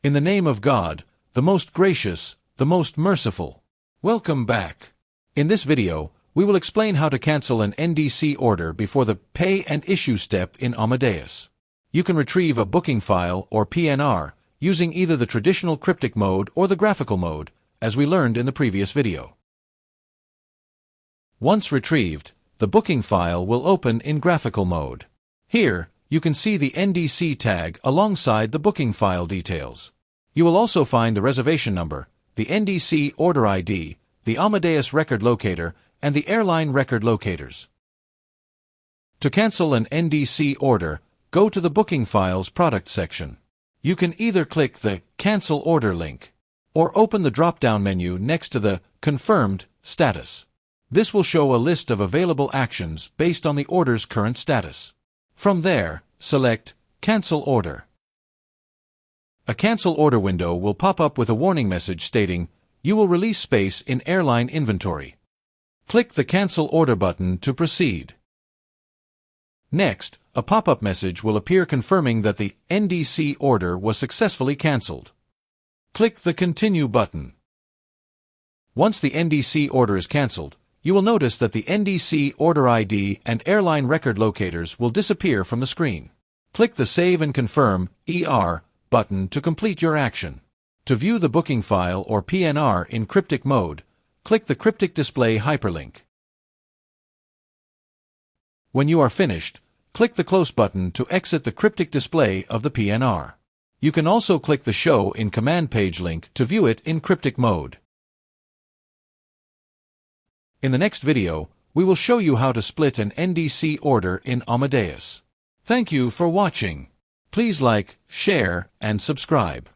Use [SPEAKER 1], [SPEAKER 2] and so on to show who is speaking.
[SPEAKER 1] In the name of God, the most gracious, the most merciful. Welcome back. In this video, we will explain how to cancel an NDC order before the Pay and Issue step in Amadeus. You can retrieve a booking file or PNR using either the traditional cryptic mode or the graphical mode, as we learned in the previous video. Once retrieved, the booking file will open in graphical mode. Here, you can see the NDC tag alongside the booking file details. You will also find the reservation number, the NDC Order ID, the Amadeus record locator, and the Airline record locators. To cancel an NDC order, go to the Booking Files product section. You can either click the Cancel Order link, or open the drop-down menu next to the Confirmed status. This will show a list of available actions based on the order's current status. From there, select Cancel Order. A cancel order window will pop up with a warning message stating, "You will release space in airline inventory." Click the Cancel Order button to proceed. Next, a pop-up message will appear confirming that the NDC order was successfully cancelled. Click the Continue button. Once the NDC order is cancelled, you will notice that the NDC Order ID and Airline record locators will disappear from the screen. Click the Save and Confirm ER button to complete your action. To view the booking file or PNR in cryptic mode, click the Cryptic Display hyperlink. When you are finished, click the Close button to exit the cryptic display of the PNR. You can also click the Show in Command Page link to view it in cryptic mode. In the next video, we will show you how to split an NDC order in Amadeus. Thank you for watching. Please like, share, and subscribe.